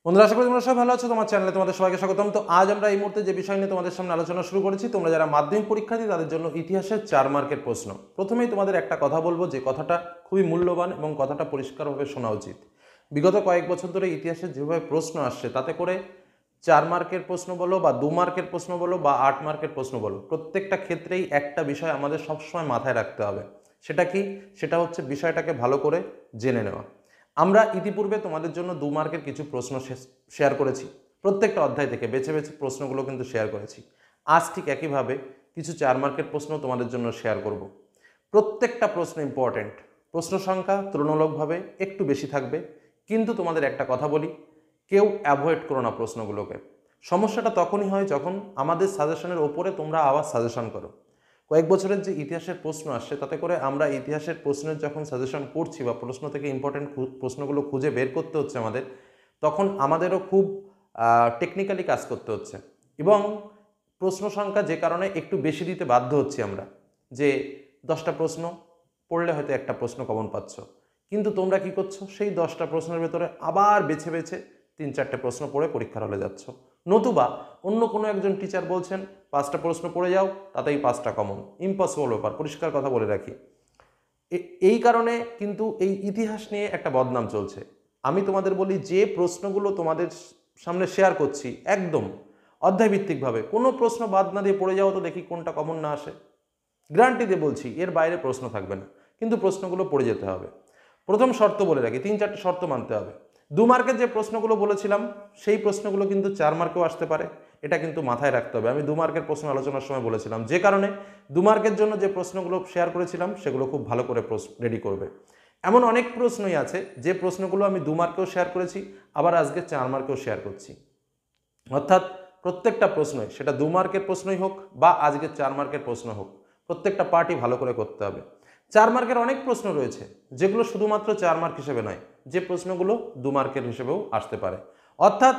বন্ধুরা, আশা করি তোমরা সবাই ভালো আছো। তোমার চ্যানেলে তোমাদের সবাইকে স্বাগতম। তো আজ আমরা এই মুহূর্তে যে বিষয় নিয়ে তোমাদের সামনে আলোচনা শুরু করেছি, তোমরা যারা মাধ্যমিক পরীক্ষার্থী তাদের জন্য ইতিহাসের 4 মার্কের প্রশ্ন। প্রথমেই তোমাদের একটা কথা বলবো, যে কথাটা খুবই মূল্যবান এবং কথাটা পরিষ্কারভাবে শোনা উচিত। বিগত কয়েক বছর ধরে ইতিহাসের যেভাবে প্রশ্ন আসছে, তাতে করে 4 মার্কের প্রশ্ন বলো বা 2 মার্কের প্রশ্ন বলো বা 8 মার্কের প্রশ্ন বলো, প্রত্যেকটা ক্ষেত্রেই একটা বিষয় আমাদের সবসময় মাথায় রাখতে হবে। সেটা কি? সেটা হচ্ছে বিষয়টাকে ভালো করে জেনে নেওয়া। আমরা ইতিপূর্বে তোমাদের জন্য 2 মার্কের কিছু প্রশ্ন শেয়ার করেছি। প্রত্যেকটা অধ্যায় থেকে বেছে বেছে প্রশ্নগুলো কিন্তু শেয়ার করেছি। আজ ঠিক একইভাবে কিছু 4 মার্কের প্রশ্ন তোমাদের জন্য শেয়ার করব। প্রত্যেকটা প্রশ্ন ইম্পর্টেন্ট। প্রশ্ন সংখ্যা তুলনামূলকভাবে একটু বেশি থাকবে, কিন্তু তোমাদের একটা কথা বলি, কেউ অ্যাভয়েড করো না প্রশ্নগুলোকে। সমস্যাটা তখনই হয় যখন আমাদের সাজেশনের ওপরে তোমরা আবার সাজেশন করো। কয়েক বছরের যে ইতিহাসের প্রশ্ন আসছে, তাতে করে আমরা ইতিহাসের প্রশ্নের যখন সাজেশন করছি বা প্রশ্ন থেকে ইম্পর্টেন্ট প্রশ্নগুলো খুঁজে বের করতে হচ্ছে আমাদের, তখন আমাদেরও খুব টেকনিক্যালি কাজ করতে হচ্ছে এবং প্রশ্ন সংখ্যা যে কারণে একটু বেশি দিতে বাধ্য হচ্ছি আমরা, যে 10টা প্রশ্ন পড়লে হয়তো একটা প্রশ্ন কমন পাচ্ছ, কিন্তু তোমরা কি করছো? সেই 10টা প্রশ্নের ভেতরে আবার বেছে বেছে 3-4টে প্রশ্ন পড়ে পরীক্ষার হলে যাচ্ছ। নতুবা অন্য কোনো একজন টিচার বলছেন 5টা প্রশ্ন পড়ে যাও, তাতেই 5টা কমন। ইম্পসিবল ব্যাপার, পরিষ্কার কথা বলে রাখি। এই কারণে কিন্তু এই ইতিহাস নিয়ে একটা বদনাম চলছে। আমি তোমাদের বলি, যে প্রশ্নগুলো তোমাদের সামনে শেয়ার করছি একদম অধ্যায়ভিত্তিকভাবে, কোনো প্রশ্ন বাদ না দিয়ে পড়ে যাও তো দেখি কোনটা কমন না আসে। গ্যারান্টি দিয়ে বলছি, এর বাইরে প্রশ্ন থাকবে না, কিন্তু প্রশ্নগুলো পড়ে যেতে হবে। প্রথম শর্ত বলে রাখি, 3-4টে শর্ত মানতে হবে। 2 মার্কের যে প্রশ্নগুলো বলেছিলাম, সেই প্রশ্নগুলো কিন্তু 4 মার্কেও আসতে পারে, এটা কিন্তু মাথায় রাখতে হবে। আমি 2 মার্কের প্রশ্ন আলোচনার সময় বলেছিলাম, যে কারণে 2 মার্কের জন্য যে প্রশ্নগুলো শেয়ার করেছিলাম সেগুলো খুব ভালো করে রেডি করবে। এমন অনেক প্রশ্নই আছে যে প্রশ্নগুলো আমি 2 মার্কেও শেয়ার করেছি, আবার আজকে 4 মার্কেও শেয়ার করছি। অর্থাৎ প্রত্যেকটা প্রশ্নই, সেটা 2 মার্কের প্রশ্নই হোক বা আজকে 4 মার্কের প্রশ্ন হোক, প্রত্যেকটা পার্টই ভালো করে করতে হবে। 4 মার্কের অনেক প্রশ্ন রয়েছে যেগুলো শুধুমাত্র 4 মার্ক হিসেবে নয়, যে প্রশ্নগুলো 2 মার্কের হিসেবেও আসতে পারে। অর্থাৎ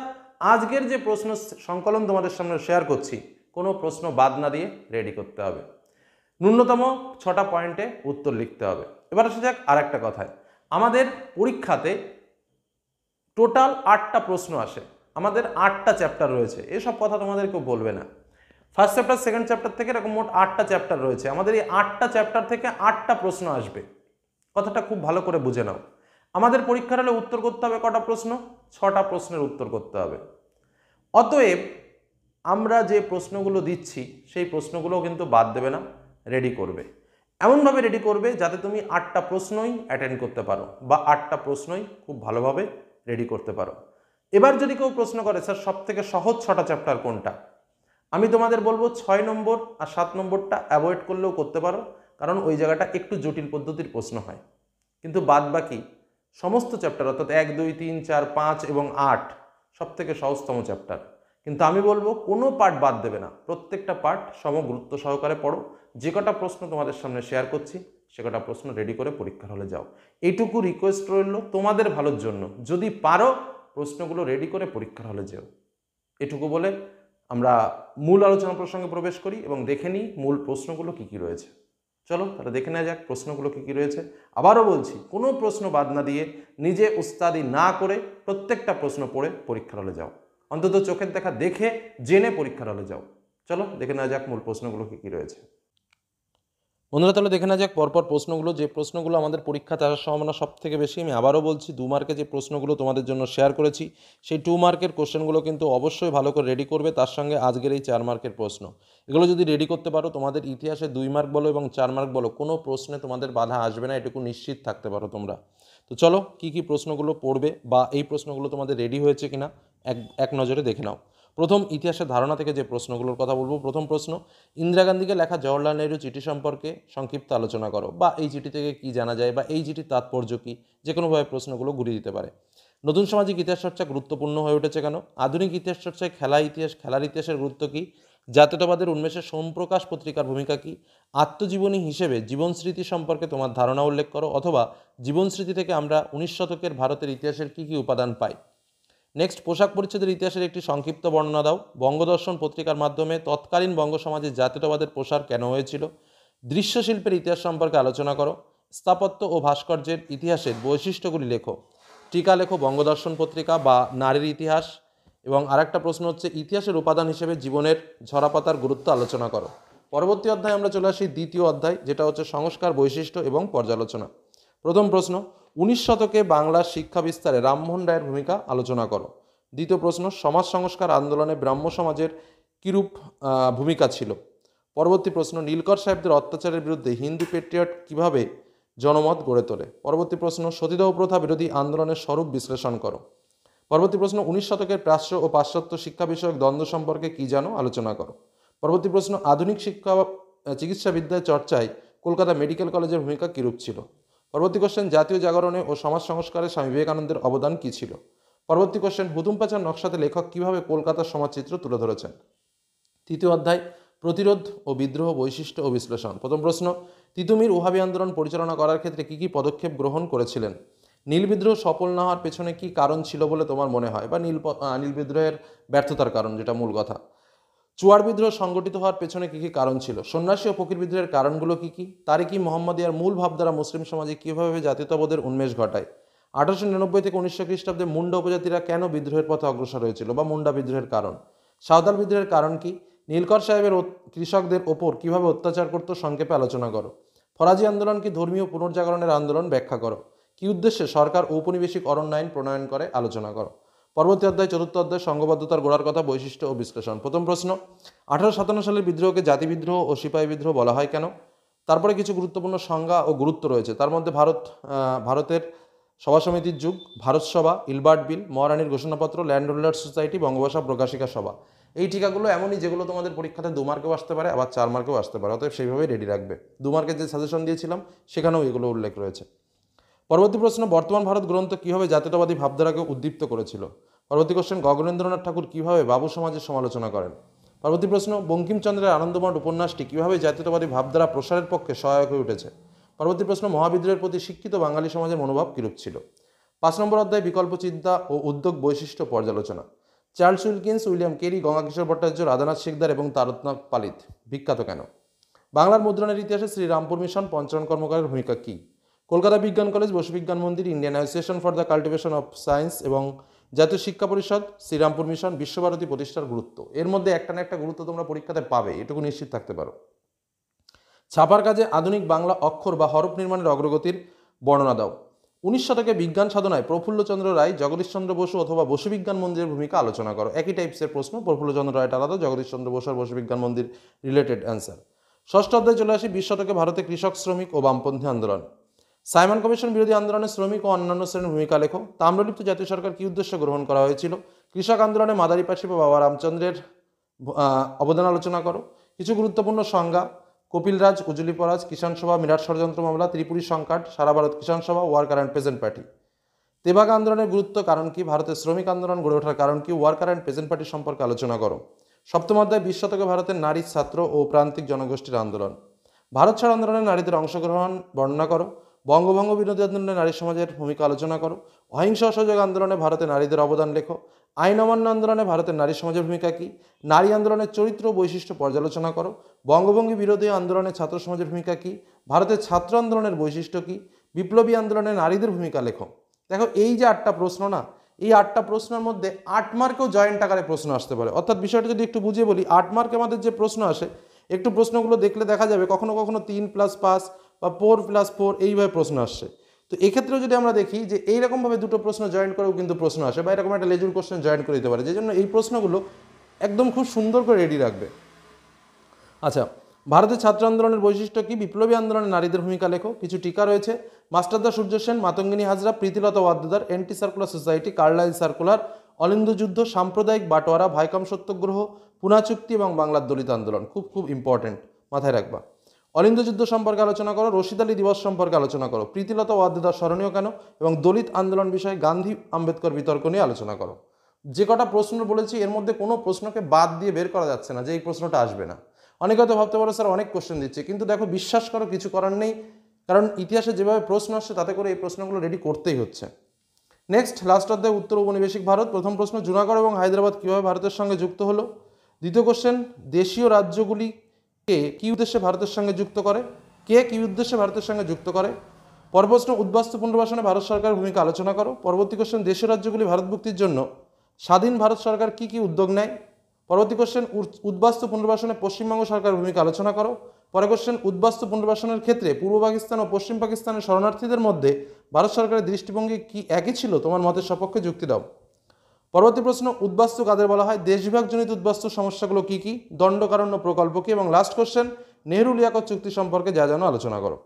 আজকের যে প্রশ্ন সংকলন তোমাদের সামনে শেয়ার করছি, কোনো প্রশ্ন বাদ না দিয়ে রেডি করতে হবে। ন্যূনতম 6টা পয়েন্টে উত্তর লিখতে হবে। এবার আসা যাক আর একটা কথায়। আমাদের পরীক্ষাতে টোটাল 8টা প্রশ্ন আসে, আমাদের 8টা চ্যাপ্টার রয়েছে। এসব কথা তোমাদের কেউ বলবে না। ফার্স্ট চ্যাপ্টার, সেকেন্ড চ্যাপ্টার থেকে এরকম মোট 8টা চ্যাপ্টার রয়েছে। আমাদের এই 8টা চ্যাপ্টার থেকে 8টা প্রশ্ন আসবে। কথাটা খুব ভালো করে বুঝে নাও। আমাদের পরীক্ষার হলে উত্তর করতে হবে কটা প্রশ্ন? 6টা প্রশ্নের উত্তর করতে হবে। অতএব আমরা যে প্রশ্নগুলো দিচ্ছি, সেই প্রশ্নগুলোও কিন্তু বাদ দেবে না, রেডি করবে। এমনভাবে রেডি করবে যাতে তুমি 8টা প্রশ্নই অ্যাটেন্ড করতে পারো বা 8টা প্রশ্নই খুব ভালোভাবে রেডি করতে পারো। এবার যদি কেউ প্রশ্ন করে, স্যার সব থেকে সহজ 6টা চ্যাপ্টার কোনটা, আমি তোমাদের বলবো 6 নম্বর আর 7 নম্বরটা অ্যাভয়েড করলেও করতে পারো, কারণ ওই জায়গাটা একটু জটিল পদ্ধতির প্রশ্ন হয়। কিন্তু বাদ বাকি সমস্ত চ্যাপ্টার, অর্থাৎ 1, 2, 3, 4, 5 এবং 8 সব থেকে সহজতম চ্যাপ্টার। কিন্তু আমি বলবো কোনো পার্ট বাদ দেবে না, প্রত্যেকটা পার্ট সম গুরুত্ব সহকারে পড়ো। যে কটা প্রশ্ন তোমাদের সামনে শেয়ার করছি, সে কটা প্রশ্ন রেডি করে পরীক্ষার হলে যাও। এইটুকু রিকোয়েস্ট রইল তোমাদের ভালোর জন্য, যদি পারো প্রশ্নগুলো রেডি করে পরীক্ষার হলে যাও। এটুকু বলে আমরা মূল আলোচনা প্রসঙ্গে প্রবেশ করি এবং দেখে নিই মূল প্রশ্নগুলো কী কী রয়েছে। চলো তাহলে দেখে নেওয়া যাক প্রশ্নগুলো কী কী রয়েছে। আবারও বলছি, কোনো প্রশ্ন বাদ না দিয়ে, নিজে উস্তাদি না করে প্রত্যেকটা প্রশ্ন পড়ে পরীক্ষার হলে যাও। অন্তত চোখের দেখা দেখে জেনে পরীক্ষার হলে যাও। চলো দেখে নেওয়া যাক মূল প্রশ্নগুলো কী কী রয়েছে। বন্ধুরা, তাহলে দেখে নেওয়া যাক পরপর প্রশ্নগুলো। যে প্রশ্নগুলো আমাদের পরীক্ষাতে আসার সম্ভাবনা সব থেকে বেশি, আমি আবারও বলছি 2 মার্কে যে প্রশ্নগুলো তোমাদের জন্য শেয়ার করেছি, সেই 2 মার্কের কোশ্চেনগুলো কিন্তু অবশ্যই ভালো করে রেডি করবে। তার সঙ্গে আজকের এই 4 মার্কের প্রশ্ন, এগুলো যদি রেডি করতে পারো, তোমাদের ইতিহাসে 2 মার্ক বলো এবং 4 মার্ক বলো, কোনো প্রশ্নে তোমাদের বাধা আসবে না, এটুকু নিশ্চিত থাকতে পারো তোমরা। তো চলো কী কী প্রশ্নগুলো পড়বে বা এই প্রশ্নগুলো তোমাদের রেডি হয়েছে কিনা এক নজরে দেখে নাও। প্রথম, ইতিহাসের ধারণা থেকে যে প্রশ্নগুলোর কথা বলবো। প্রথম প্রশ্ন, ইন্দিরা গান্ধীকে লেখা জওহরলাল নেহরু চিঠি সম্পর্কে সংক্ষিপ্ত আলোচনা করো, বা এই চিঠি থেকে কি জানা যায় বা এই চিঠির তাৎপর্য কী, যে কোনোভাবে প্রশ্নগুলো ঘুরিয়ে দিতে পারে। নতুন সামাজিক ইতিহাস চর্চা গুরুত্বপূর্ণ হয়ে উঠেছে কেন? আধুনিক ইতিহাস চর্চায় খেলার ইতিহাসের গুরুত্ব কী? জাতীয়তাবাদের উন্মেষে সোমপ্রকাশ পত্রিকার ভূমিকা কী? আত্মজীবনী হিসেবে জীবনস্মৃতি সম্পর্কে তোমার ধারণা উল্লেখ করো, অথবা জীবনস্মৃতি থেকে আমরা 19 শতকের ভারতের ইতিহাসের কী কী উপাদান পাই। নেক্সট, পোশাক পরিচ্ছদের ইতিহাসের একটি সংক্ষিপ্ত বর্ণনা দাও। বঙ্গদর্শন পত্রিকার মাধ্যমে তৎকালীন বঙ্গ সমাজে জাতীয়তাবাদের প্রসার কেন হয়েছিল? দৃশ্যশিল্পের ইতিহাস সম্পর্কে আলোচনা করো। স্থাপত্য ও ভাস্কর্যের ইতিহাসের বৈশিষ্ট্যগুলি লেখো। টিকা লেখো বঙ্গদর্শন পত্রিকা বা নারীর ইতিহাস। এবং আরেকটা প্রশ্ন হচ্ছে ইতিহাসের উপাদান হিসেবে জীবনের ঝরাপাতার গুরুত্ব আলোচনা করো। পরবর্তী অধ্যায়ে আমরা চলে আসি দ্বিতীয় অধ্যায়, যেটা হচ্ছে সংস্কার, বৈশিষ্ট্য এবং পর্যালোচনা। প্রথম প্রশ্ন, 19 শতকে বাংলার শিক্ষা বিস্তারে রামমোহন রায়ের ভূমিকা আলোচনা করো। দ্বিতীয় প্রশ্ন, সমাজ সংস্কার আন্দোলনে ব্রাহ্ম সমাজের কিরূপ ভূমিকা ছিল। পরবর্তী প্রশ্ন, নীলকর সাহেবদের অত্যাচারের বিরুদ্ধে হিন্দু পেট্রিয়ট কিভাবে জনমত গড়ে তোলে। পরবর্তী প্রশ্ন, সতীদাহ প্রথা বিরোধী আন্দোলনের স্বরূপ বিশ্লেষণ করো। পরবর্তী প্রশ্ন, 19 শতকের প্রাচ্য ও পাশ্চাত্য শিক্ষা বিষয়ক দ্বন্দ্ব সম্পর্কে কি জানো আলোচনা করো। পরবর্তী প্রশ্ন, আধুনিক শিক্ষা চিকিৎসাবিদ্যায় চর্চায় কলকাতা মেডিকেল কলেজের ভূমিকা কিরূপ ছিল। পরবর্তী কোশ্চেন, জাতীয় জাগরণে ও সমাজ সংস্কারে স্বামী বিবেকানন্দের অবদান কী ছিল। পরবর্তী কোশ্চেন, হুতুম প্যাঁচার নকশাতে লেখক কিভাবে কলকাতার সমাজচিত্র তুলে ধরেছেন। তৃতীয় অধ্যায়, প্রতিরোধ ও বিদ্রোহ, বৈশিষ্ট্য ও বিশ্লেষণ। প্রথম প্রশ্ন, তিতুমির ওহাবি আন্দোলন পরিচালনা করার ক্ষেত্রে কী কী পদক্ষেপ গ্রহণ করেছিলেন। নীল বিদ্রোহ সফল না হওয়ার পেছনে কী কারণ ছিল বলে তোমার মনে হয়, বা নীল বিদ্রোহের ব্যর্থতার কারণ, যেটা মূল কথা। চুয়ার বিদ্রোহ সংগঠিত হওয়ার পেছনে কী কী কারণ ছিল। সন্ন্যাসী ও ফকির বিদ্রোহের কারণগুলো কী কী। তারিকি মোহাম্মদিয়ার মূল ভাবধারা মুসলিম সমাজে কীভাবে জাতীয়তাবোধের উন্মেষ ঘটায়। 1899 থেকে 1900 খ্রিস্টাব্দে মুন্ডা উপজাতিরা কেন বিদ্রোহের পথে অগ্রসর হয়েছিল, বা মুন্ডা বিদ্রোহের কারণ। সাঁওতাল বিদ্রোহের কারণ কি। নীলকর সাহেবের কৃষকদের ওপর কিভাবে অত্যাচার করত সংক্ষেপে আলোচনা করো। ফরাজি আন্দোলন কি ধর্মীয় পুনর্জাগরণের আন্দোলন, ব্যাখ্যা করো। কি উদ্দেশ্যে সরকার ঔপনিবেশিক অরণ্য আইন প্রণয়ন করে, আলোচনা করো। পরবর্তী অধ্যায়, চতুর্থ অধ্যায়, সংঘবদ্ধতার গোড়ার কথা, বৈশিষ্ট্য ও বিশ্লেষণ। প্রথম প্রশ্ন, 1857 সালের বিদ্রোহকে জাতি বিদ্রোহ ও সিপাহী বিদ্রোহ বলা হয় কেন। তারপরে কিছু গুরুত্বপূর্ণ সংজ্ঞা ও গুরুত্ব রয়েছে, তার মধ্যে ভারতের সভা সমিতির যুগ, ভারত সভা, ইলবার্ট বিল, মহারানীর ঘোষণাপত্র, ল্যান্ড হোল্ডার সোসাইটি, বঙ্গভাষা প্রকাশিকা সভা। এই টিকাগুলো এমনই যেগুলো তোমাদের পরীক্ষাতে 2 মার্কেও আসতে পারে, আবার 4 মার্কেও আসতে পারে, অতএব সেইভাবেই রেডি রাখবে। 2 মার্কের যে সাজেশন দিয়েছিলাম সেখানেও এগুলো উল্লেখ রয়েছে। পরবর্তী প্রশ্ন, বর্তমান ভারত গ্রন্থ কীভাবে জাতীয়তাবাদী ভাবধারাকে উদ্দীপ্ত করেছিল। পরবর্তী কোশ্চেন, গগনেন্দ্রনাথ ঠাকুর কীভাবে বাবু সমাজের সমালোচনা করেন। পরবর্তী প্রশ্ন, বঙ্কিমচন্দ্রের আনন্দমঠ উপন্যাসটি কীভাবে জাতীয়তাবাদী ভাবধারা প্রসারের পক্ষে সহায়ক হয়ে উঠেছে। পরবর্তী প্রশ্ন, মহাবিদ্রোহের প্রতি শিক্ষিত বাঙালি সমাজের মনোভাব কিরূপ ছিল। 5 নম্বর অধ্যায়, বিকল্প চিন্তা ও উদ্যোগ, বৈশিষ্ট্য, পর্যালোচনা। Charles Wilkins, William Carey, Gangakishore Bhattacharya, Radhanath Sikdar এবং তারকনাথ পালিত বিখ্যাত কেন। বাংলার মুদ্রণের ইতিহাসে শ্রীরামপুর মিশন পঞ্চরণ কর্মকারের ভূমিকা কী। কলকাতা বিজ্ঞান কলেজ, বসু বিজ্ঞান মন্দির, Indian association for the cultivation of science এবং জাতীয় শিক্ষা পরিষদ, শ্রীরামপুর মিশন, বিশ্বভারতী প্রতিষ্ঠার গুরুত্ব। এর মধ্যে একটা না একটা গুরুত্ব তোমরা পরীক্ষাতে পাবে, এটুকু নিশ্চিত থাকতে পারো। ছাপার কাজে আধুনিক বাংলা অক্ষর বা হরফ নির্মাণের অগ্রগতির বর্ণনা দাও। 19 শতকে বিজ্ঞান সাধনায় প্রফুল্লচন্দ্র রায়, জগদীশচন্দ্র বসু অথবা বসু বিজ্ঞান মন্দিরের ভূমিকা আলোচনা করো। একই টাইপসের প্রশ্ন, প্রফুল্লচন্দ্র রায়টা আলাদা, জগদীশচন্দ্র বসু আর বসু বিজ্ঞান মন্দির রিলেটেড অ্যান্সার। ষষ্ঠ অধ্যায়ে চলে আসি 20 শতকে ভারতে কৃষক, শ্রমিক ও বামপন্থী আন্দোলন। সাইমন কমিশন বিরোধী আন্দোলনে শ্রমিক ও অন্যান্য শ্রেণীর ভূমিকা লেখো। তাম্রলিপ্ত জাতীয় সরকার কি উদ্দেশ্যে গ্রহণ করা হয়েছিল। কৃষক আন্দোলনে মাদারি পাশি বা বাবা রামচন্দ্রের অবদান আলোচনা করো। কিছু গুরুত্বপূর্ণ সংজ্ঞা, কপিলরাজ, উজুলিপরাজ, কিষাণ সভা, মিরাট ষড়যন্ত্র মামলা, ত্রিপুরী সংকট, সারা ভারত কিষাণ সভা, ওয়ার্কার অ্যান্ড পেজেন্ট পার্টি। তেভাগ আন্দোলনের গুরুত্ব, কারণ কি। ভারতের শ্রমিক আন্দোলন গড়ে ওঠার কারণ কি। ওয়ার্কার অ্যান্ড পেজেন্ট পার্টি সম্পর্কে আলোচনা করো। সপ্তম অধ্যায়, 20 শতকে ভারতের নারী, ছাত্র ও প্রান্তিক জনগোষ্ঠীর আন্দোলন। ভারত ছাড় আন্দোলনে নারীদের অংশগ্রহণ বর্ণনা করো। বঙ্গভঙ্গ বিরোধী আন্দোলনে নারী সমাজের ভূমিকা আলোচনা করো। অহিংস অসহযোগ আন্দোলনে ভারতে নারীদের অবদান লেখো। আইন অমান্য আন্দোলনে ভারতের নারী সমাজের ভূমিকা কী। নারী আন্দোলনের চরিত্র ও বৈশিষ্ট্য পর্যালোচনা করো। বঙ্গভঙ্গ বিরোধী আন্দোলনে ছাত্র সমাজের ভূমিকা কী। ভারতের ছাত্র আন্দোলনের বৈশিষ্ট্য কী। বিপ্লবী আন্দোলনে নারীদের ভূমিকা লেখো। দেখো, এই যে 8টা প্রশ্ন না, এই 8টা প্রশ্নের মধ্যে 8 মার্কেও জয়েন্ট আকারে প্রশ্ন আসতে পারে। অর্থাৎ বিষয়টা যদি একটু বুঝিয়ে বলি, 8 মার্কে আমাদের যে প্রশ্ন আসে, একটু প্রশ্নগুলো দেখলে দেখা যাবে কখনো কখনো 3+5 বা 4+4 এইভাবে প্রশ্ন আসছে। তো এক্ষেত্রেও যদি আমরা দেখি যে এইরকমভাবে দুটো প্রশ্ন জয়েন্ট করেও কিন্তু প্রশ্ন আসে, বা এরকম একটা লেজুর কোশ্চেন জয়েন্ট করে দিতে পারে, যে জন্য এই প্রশ্নগুলো একদম খুব সুন্দর করে রেডি রাখবে। আচ্ছা, ভারতের ছাত্র আন্দোলনের বৈশিষ্ট্য কি। বিপ্লবী আন্দোলনে নারীদের ভূমিকা লেখো। কিছু টিকা রয়েছে, Masterda Surya Sen, Matangini Hazra, Pritilata Waddedar, anti circular society, Carlile circular, অলিন্দ যুদ্ধ, সাম্প্রদায়িক বাটোয়ারা, ভাইকম সত্যগ্রহ, পুনা চুক্তি এবং বাংলার দলিত আন্দোলন। খুব খুব ইম্পর্টেন্ট, মাথায় রাখবা। অলিন্দ যুদ্ধ সম্পর্কে আলোচনা করো। রশিদ আলী দিবস সম্পর্কে আলোচনা করো। প্রীতিলতা ওয়াদ্দেদার স্মরণীয় কেন এবং দলিত আন্দোলন বিষয়ে গান্ধী আম্বেদকর বিতর্ক নিয়ে আলোচনা করো। যে কটা প্রশ্ন বলেছি এর মধ্যে কোনো প্রশ্নকে বাদ দিয়ে বের করা যাচ্ছে না যে এই প্রশ্নটা আসবে না। অনেকে হয়তো ভাবতে পারো স্যার অনেক কোশ্চেন দিচ্ছে, কিন্তু দেখো বিশ্বাস করো কিছু করার নেই, কারণ ইতিহাসে যেভাবে প্রশ্ন আসছে তাতে করে এই প্রশ্নগুলো রেডি করতেই হচ্ছে। নেক্সট, লাস্ট অধ্যায়, উত্তর ঔপনিবেশিক ভারত। প্রথম প্রশ্ন, জুনাগড় এবং হায়দ্রাবাদ কীভাবে ভারতের সঙ্গে যুক্ত হলো। দ্বিতীয় কোশ্চেন, দেশীয় রাজ্যগুলিকে কী উদ্দেশ্যে ভারতের সঙ্গে যুক্ত করে। কে কী উদ্দেশ্যে ভারতের সঙ্গে যুক্ত করে। পরের প্রশ্ন, উদ্বাস্তু পুনর্বাসনে ভারত সরকারের ভূমিকা আলোচনা করো। পরবর্তী কোশ্চেন, দেশীয় রাজ্যগুলি ভারত মুক্তির জন্য স্বাধীন ভারত সরকার কি কি উদ্যোগ নেয়। পরবর্তী কোশ্চেন, উদ্বাস্তু পুনর্বাসনে পশ্চিমবঙ্গ সরকারের ভূমিকা আলোচনা করো। পরের কোশ্চেন, উদ্বাস্তু পুনর্বাসনের ক্ষেত্রে পূর্ব পাকিস্তান ও পশ্চিম পাকিস্তানের শরণার্থীদের মধ্যে ভারত সরকারের দৃষ্টিভঙ্গি কি একই ছিল, তোমার মতের সপক্ষে যুক্তি দাও। পরবর্তী প্রশ্ন, উদ্বাস্তু কাদের বলা হয়, দেশবিভাগজনিত উদ্বাস্তুর সমস্যাগুলো কি কি, দণ্ডকারণ্য প্রকল্প কি, এবং লাস্ট কোশ্চেন, নেহরু লিয়াকত চুক্তি সম্পর্কে যা জানো আলোচনা করো।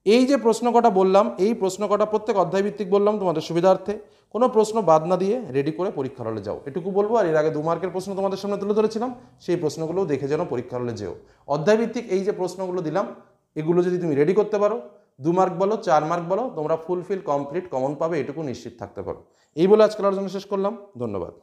এই যে প্রশ্ন কটা বললাম, এই প্রশ্ন কটা প্রত্যেক অধ্যায়ভিত্তিক বললাম তোমাদের সুবিধার্থে, কোনো প্রশ্ন বাদ না দিয়ে রেডি করে পরীক্ষার হলে যাও, এটুকু বলবো। আর এর আগে 2 মার্কের প্রশ্ন তোমাদের সামনে তুলে ধরেছিলাম, সেই প্রশ্নগুলোও দেখে যেন পরীক্ষার হলে যেও। অধ্যায়ভিত্তিক এই যে প্রশ্নগুলো দিলাম, এগুলো যদি তুমি রেডি করতে পারো, 2 মার্ক বলো 4 মার্ক বলো, তোমরা ফুলফিল কমপ্লিট কমন পাবে, এটুকু নিশ্চিত থাকতে পারো। এই বলে আজকের আলোচনা শেষ করলাম। ধন্যবাদ।